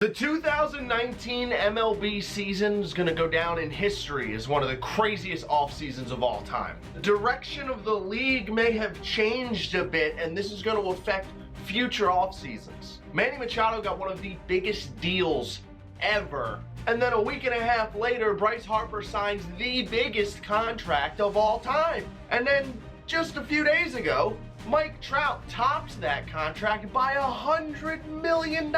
The 2019 MLB season is going to go down in history as one of the craziest off seasons of all time. The direction of the league may have changed a bit, and this is going to affect future off seasons. Manny Machado got one of the biggest deals ever, and then a week and a half later, Bryce Harper signs the biggest contract of all time. And then just a few days ago, Mike Trout tops that contract by $100 million.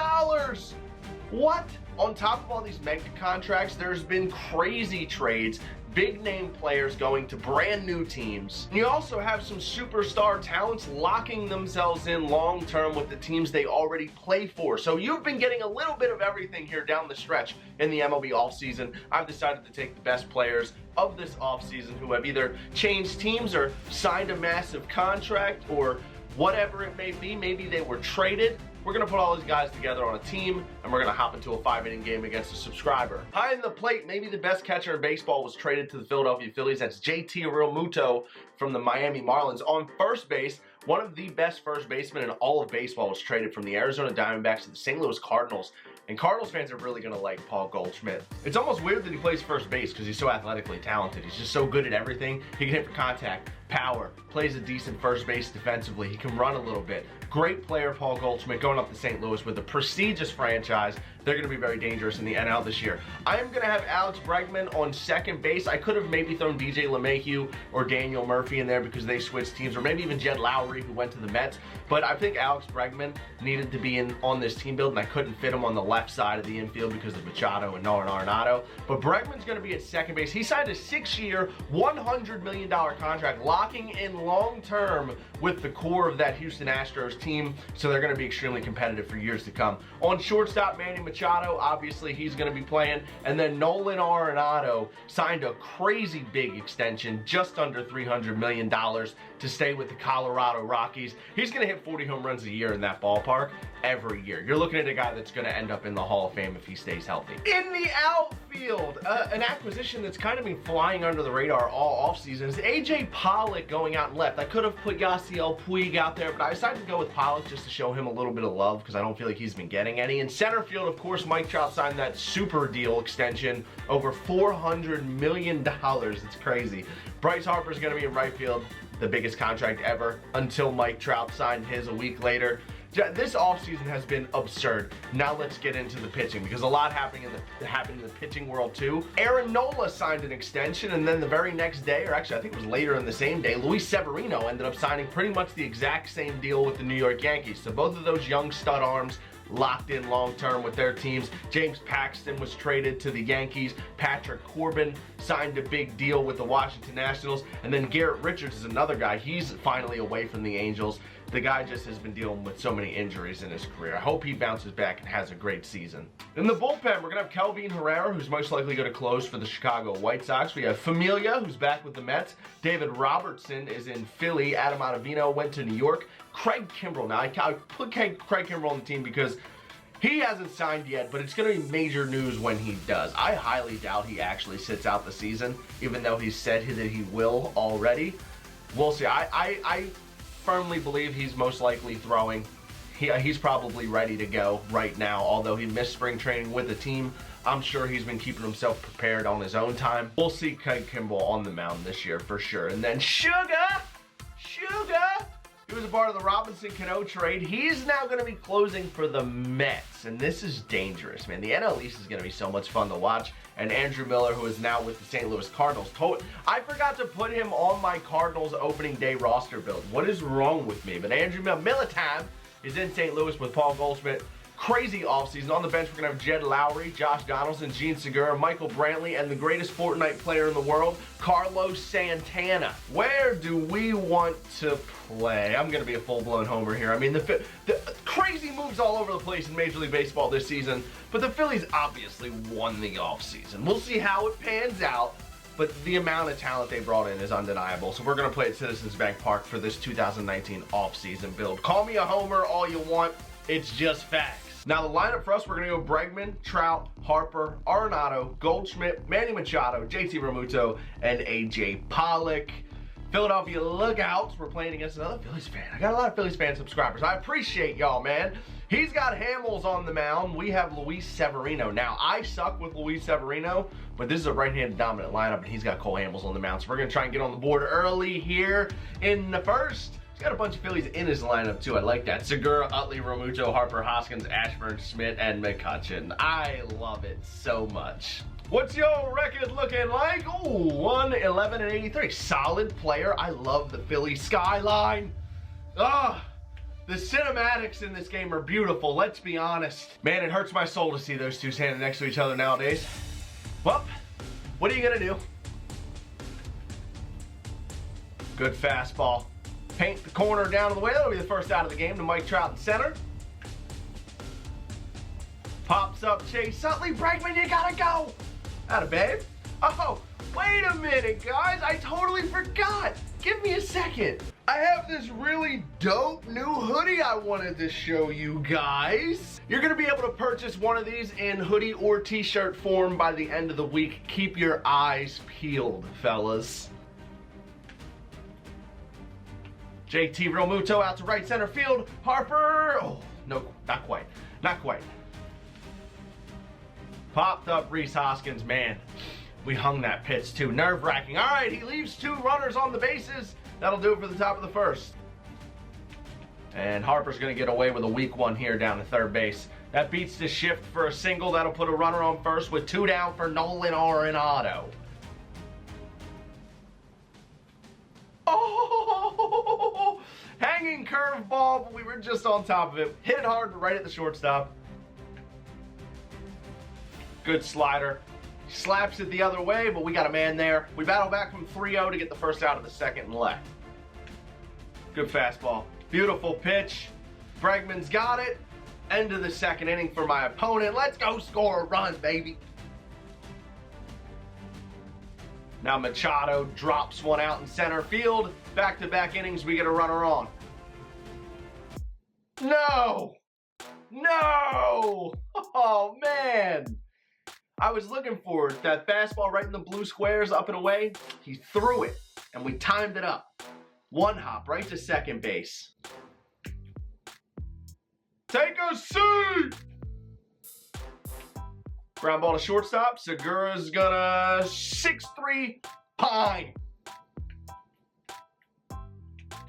What? On top of all these mega contracts, there's been crazy trades, big name players going to brand new teams. And you also have some superstar talents locking themselves in long term with the teams they already play for. So you've been getting a little bit of everything here down the stretch in the MLB offseason. I've decided to take the best players of this offseason who have either changed teams or signed a massive contract or whatever it may be. Maybe they were traded. We're going to put all these guys together on a team, and we're going to hop into a 5-inning game against a subscriber. Behind the plate, maybe the best catcher in baseball was traded to the Philadelphia Phillies. That's JT Realmuto from the Miami Marlins. On first base, one of the best first basemen in all of baseball was traded from the Arizona Diamondbacks to the St. Louis Cardinals. And Cardinals fans are really going to like Paul Goldschmidt. It's almost weird that he plays first base because he's so athletically talented. He's just so good at everything. He can hit for contact, power, plays a decent first base defensively. He can run a little bit. Great player, Paul Goldschmidt, going up to St. Louis with a prestigious franchise. They're going to be very dangerous in the NL this year. I am going to have Alex Bregman on second base. I could have maybe thrown DJ LeMahieu or Daniel Murphy in there because they switched teams, or maybe even Jed Lowry, who went to the Mets. But I think Alex Bregman needed to be on this team build, and I couldn't fit him on the left side of the infield because of Machado and Nolan Arenado. But Bregman's going to be at second base. He signed a 6-year, $100 million contract, locking in long-term with the core of that Houston Astros team, so they're going to be extremely competitive for years to come. On shortstop, Manny Machado, obviously he's going to be playing, and then Nolan Arenado signed a crazy big extension, just under $300 million, to stay with the Colorado Rockies. He's going to hit 40 home runs a year in that ballpark every year. You're looking at a guy that's going to end up in the Hall of Fame if he stays healthy. In the outfield, an acquisition that's kind of been flying under the radar all offseason is AJ Pollock going out and left. I could have put Yasiel Puig out there, but I decided to go with Pollock just to show him a little bit of love because I don't feel like he's been getting any. In center field, of course, Mike Trout signed that super deal extension, over $400 million. It's crazy. Bryce Harper's going to be in right field, the biggest contract ever, until Mike Trout signed his a week later. This offseason has been absurd. Now let's get into the pitching because a lot happened in the pitching world too. Aaron Nola signed an extension, and then the very next day, or actually I think it was later in the same day, Luis Severino ended up signing pretty much the exact same deal with the New York Yankees. So both of those young stud arms locked in long-term with their teams. James Paxton was traded to the Yankees. Patrick Corbin signed a big deal with the Washington Nationals. And then Garrett Richards is another guy. He's finally away from the Angels. The guy just has been dealing with so many injuries in his career. I hope he bounces back and has a great season. In the bullpen, we're going to have Kelvin Herrera, who's most likely going to close for the Chicago White Sox. We have Familia, who's back with the Mets. David Robertson is in Philly. Adam Ottavino went to New York. Craig Kimbrell. Now, I put Craig Kimbrell on the team because he hasn't signed yet, but it's going to be major news when he does. I highly doubt he actually sits out the season, even though he said that he will already. We'll see. I firmly believe he's most likely throwing. He's probably ready to go right now, although he missed spring training with the team. I'm sure he's been keeping himself prepared on his own time. We'll see Craig Kimbrell on the mound this year for sure. And then Sugar! He was a part of the Robinson Cano trade. He's now going to be closing for the Mets, and this is dangerous, man. The NL East is going to be so much fun to watch. And Andrew Miller, who is now with the St. Louis Cardinals. I forgot to put him on my Cardinals opening day roster build. What is wrong with me? But Andrew Miller time is in St. Louis with Paul Goldschmidt. Crazy offseason. On the bench, we're going to have Jed Lowry, Josh Donaldson, Gene Segura, Michael Brantley, and the greatest Fortnite player in the world, Carlos Santana. Where do we want to play? I'm going to be a full-blown homer here. I mean, the crazy moves all over the place in Major League Baseball this season, but the Phillies obviously won the offseason. We'll see how it pans out, but the amount of talent they brought in is undeniable. So we're going to play at Citizens Bank Park for this 2019 offseason build. Call me a homer all you want. It's just facts. Now the lineup for us, we're going to go Bregman, Trout, Harper, Arenado, Goldschmidt, Manny Machado, JT Realmuto, and AJ Pollock. Philadelphia Lookouts, we're playing against another Phillies fan. I got a lot of Phillies fan subscribers. I appreciate y'all, man. He's got Hamels on the mound. We have Luis Severino. Now, I suck with Luis Severino, but this is a right-handed dominant lineup, and he's got Cole Hamels on the mound. So we're going to try and get on the board early here in the first. He's got a bunch of Phillies in his lineup, too. I like that. Segura, Utley, Realmuto, Harper, Hoskins, Ashburn, Schmidt, and McCutchen. I love it so much. What's your record looking like? Ooh, 1-11-83. Solid player. I love the Philly skyline. Ah. The cinematics in this game are beautiful, let's be honest. Man, it hurts my soul to see those two standing next to each other nowadays. Well, what are you gonna do? Good fastball. Paint the corner down to the way. That'll be the first out of the game to Mike Trout in center. Pops up Chase Utley. Bregman, you gotta go. Atta babe. Oh, wait a minute, guys. I totally forgot. Give me a second. I have this really dope new hoodie I wanted to show you guys. You're gonna be able to purchase one of these in hoodie or t-shirt form by the end of the week. Keep your eyes peeled, fellas. JT Realmuto out to right center field. Harper, oh, no, not quite, not quite. Popped up Rhys Hoskins, man. We hung that pitch too, nerve-wracking. All right, he leaves two runners on the bases. That'll do it for the top of the first. And Harper's gonna get away with a weak one here down to third base. That beats the shift for a single. That'll put a runner on first with two down for Nolan Arenado. Oh, hanging curveball, but we were just on top of it. Hit it hard right at the shortstop. Good slider. Slaps it the other way, but we got a man there. We battle back from 3-0 to get the first out of the second and left. Good fastball. Beautiful pitch. Bregman's got it. End of the second inning for my opponent. Let's go score a run, baby. Now Machado drops one out in center field. Back-to-back innings, we get a runner on. No! No! Oh, man! I was looking for that fastball right in the blue squares, up and away. He threw it, and we timed it up. One hop right to second base. Take a seat! Ground ball to shortstop. Segura's gonna 6-3 pine.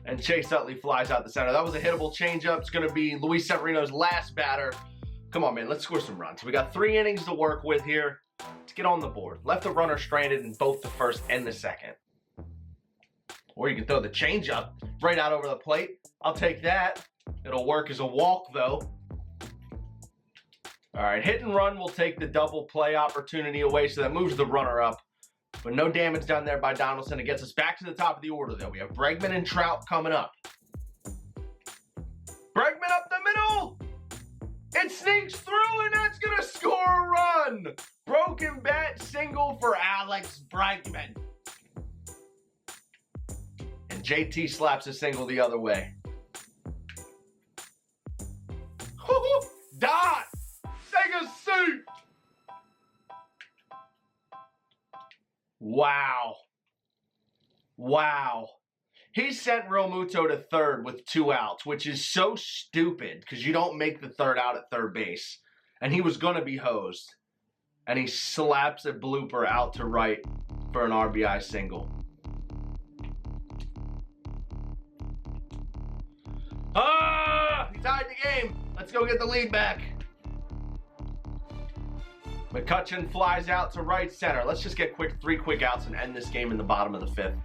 And Chase Utley flies out the center. That was a hittable changeup. It's gonna be Luis Severino's last batter. Come on, man, let's score some runs. We got 3 innings to work with here. Let's get on the board. Left the runner stranded in both the first and the second. Or you can throw the changeup right out over the plate. I'll take that. It'll work as a walk, though. All right, hit and run will take the double play opportunity away, so that moves the runner up. But no damage done there by Donaldson. It gets us back to the top of the order, though. We have Bregman and Trout coming up. Bregman up the middle! It sneaks through, and that's going to score a run. Broken bat single for Alex Bregman. And JT slaps a single the other way. Dot! Take a seat! Wow. Wow. He sent Realmuto to third with 2 outs, which is so stupid because you don't make the third out at third base. And he was going to be hosed. And he slaps a blooper out to right for an RBI single. Ah! He tied the game. Let's go get the lead back. McCutchen flies out to right center. Let's just get 3 quick outs and end this game in the bottom of the 5th.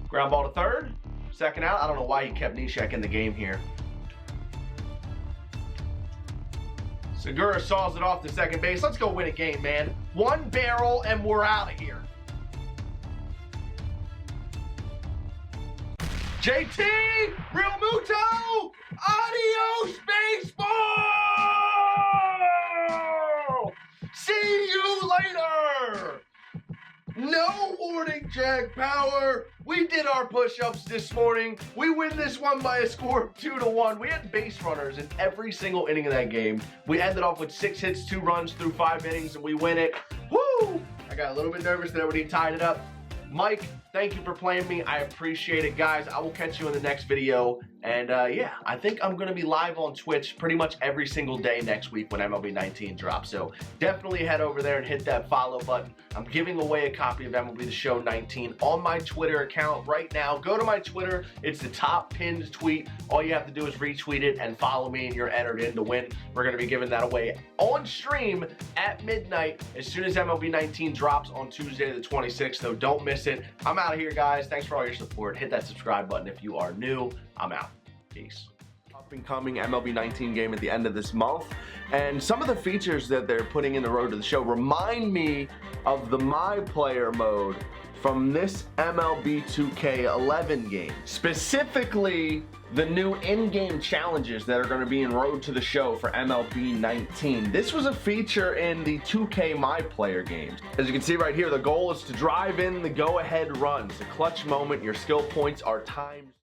Ground ball to third. Second out. I don't know why he kept Neshek in the game here. Segura saws it off to second base. Let's go win a game, man. 1 barrel and we're out of here. JT Realmuto, adios baseball! See you later! No warning, Jack Power. We did our push-ups this morning. We win this one by a score of 2-1. We had base runners in every single inning of that game. We ended off with 6 hits, 2 runs through 5 innings, and we win it. Woo! I got a little bit nervous that everybody tied it up. Mike, Thank you for playing me. I appreciate it, guys. I will catch you in the next video. And yeah, I think I'm going to be live on Twitch pretty much every single day next week when MLB 19 drops. So definitely head over there and hit that follow button. I'm giving away a copy of MLB The Show 19 on my Twitter account right now. Go to my Twitter. It's the top pinned tweet. All you have to do is retweet it and follow me, and you're entered in to win. We're going to be giving that away on stream at midnight as soon as MLB 19 drops on Tuesday the 26th. So don't miss it. I'm out of here, guys. Thanks for all your support. Hit that subscribe button if you are new. I'm out. Peace. Up and coming MLB 19 game at the end of this month, and some of the features that they're putting in the Road to the Show remind me of the My Player mode from this MLB 2K11 game. Specifically, the new in-game challenges that are going to be in Road to the Show for MLB 19. This was a feature in the 2K My Player games. As you can see right here, the goal is to drive in the go-ahead runs. A clutch moment, your skill points are timed.